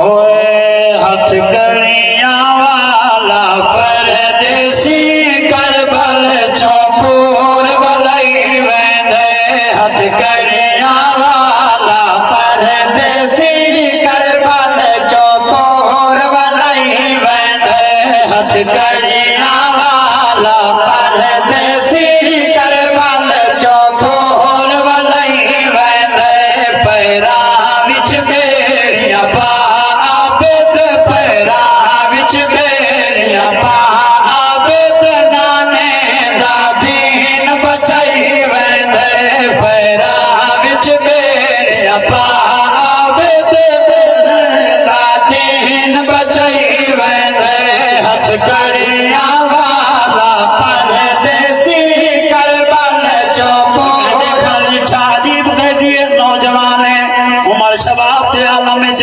हथ कड़िया वाला परदेसी करबल चौपूर वलई वेंदे। हथ कड़िया वाला परदेसी करबल चौपूर वलई वेंदे। हथ कड़िया वाला परदेसी करबल चौपूर वलई वेंदे। पैरा विच बेरिया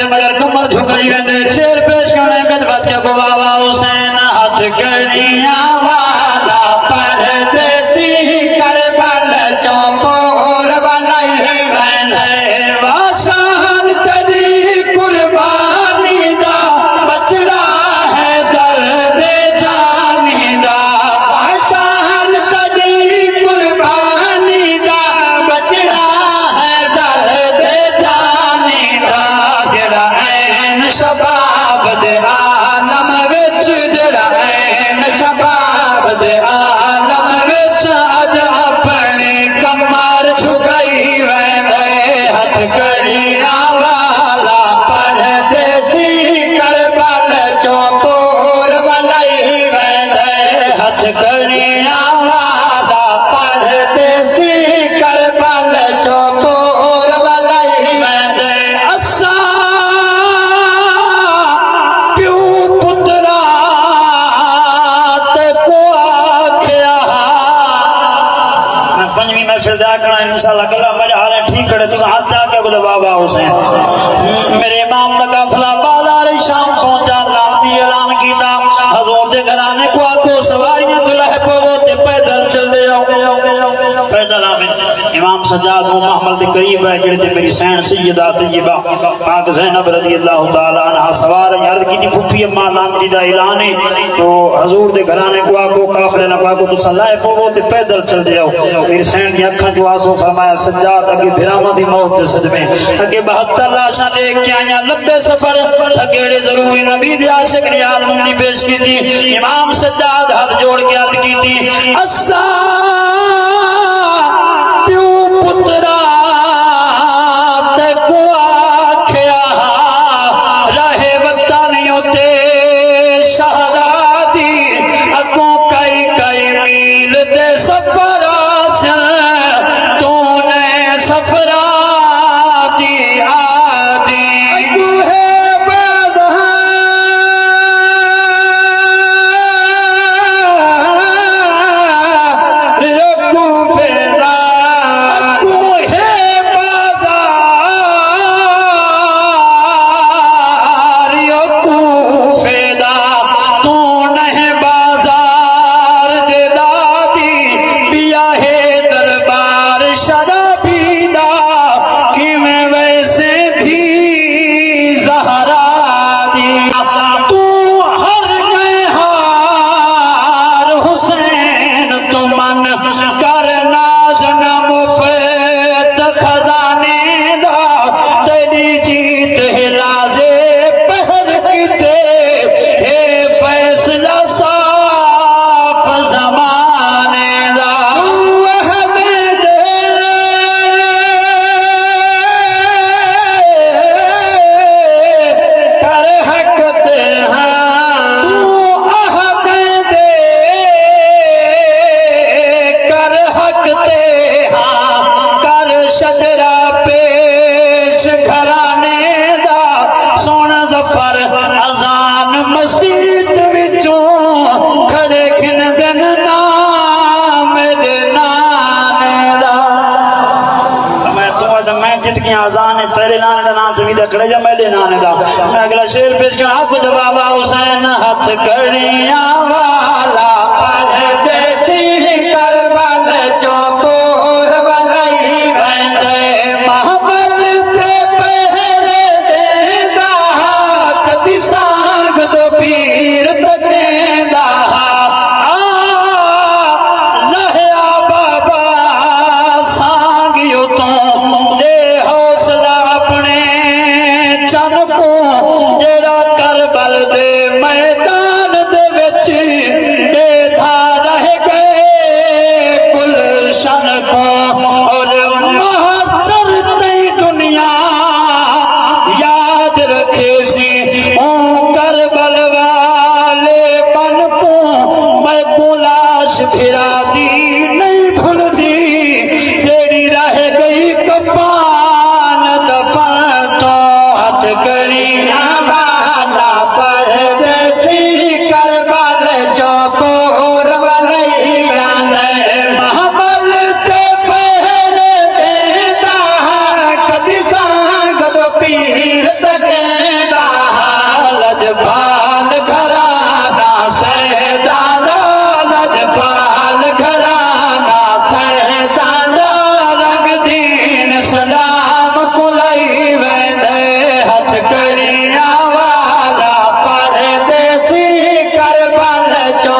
मगर कमर झुकाई वेंदे। शेर पेश करने गदबत के को बाबा हुसैन। हथ कड़िया वाला परदेसी करबल चौपूर वलई वेंदे। वाशान तेरी कुर्बानी दा बचड़ा है दर्द जानी दा। वाशान तेरी कुर्बानी दा बचड़ा है दर्द जानी दा। शबाब दे आलम विच जड़ा ऐन शबाब दे आलम विच अज अपने कमर झुकाई वेंदे। हथ कड़िया वाला परदेसी करबल चौपूर वलई वेंदे। हथ कड़िया वाला परदेसी करबल चौपूर वलई वेंदे। इंशाल्लाह कला मजा आ रहा ठीक करे तुम हाथ जाके बोले बाबा हुसैन। मेरे इमाम का काफिला बाजार शाम पहुंचा लाती ऐलान किया हजूर दे घराने को आखो सवारियां दुल्हे पवो ते पैदल चल दे पैदल आवे। इमाम सज्जाद मोहम्मद के करीब है जेड़े ते मेरी सैन सैयदा तैयबा पाक ज़ैनब रज़ी अल्लाह तआला अन्हा सवार अर्ज की फुफी अम्मा लामती दा ऐलान है तो हजूर दे घराने को आखो काफिले ना पाको मुसल्ला पवो ते पैदल चल दे। मेरी सैन दी अखां जो आंसू फरमाया सज्जाद अगे फिरामा दी मौत दे सदमे अगे 72 लाशां देख के आया लंबे सफर अगेड़े जरूरी नबी दे आशिक ने याद मंगनी पेश की थी। इमाम सज्जाद हाथ जोड़ के अर्ज की थी अस्सा प्यू पुत्रा ते को आख्या रहे वतनियों ते शहजादी अगों कई कई मील दे सफर मैं अगला शेर पेश करा खुद बाबा हुसैन। हथ कड़िया वाला परदेसी करबल चौपूर वलई वेंदे। महबल ते पहरे देंदा जेड़ा करबल दे मैदान दे विच बेधा रह गए गुलशन को और महशर तई दुनिया याद रखे सी ओ करबल वाले बन को मैं गुलाश फिरा दी नहीं भूल दी तेरी रह गई कफान दफन तो हथ करी वाला परदेसी करबल जो पोर वलैया महबल ते पहरे देता कदी सांग दो पीर तकेदा लजपाल घराना सहदाना लजपाल घराना सहदाना रंग दीन सलाम कुलई वेंदे हथ करिया वाला परदेसी करबल जो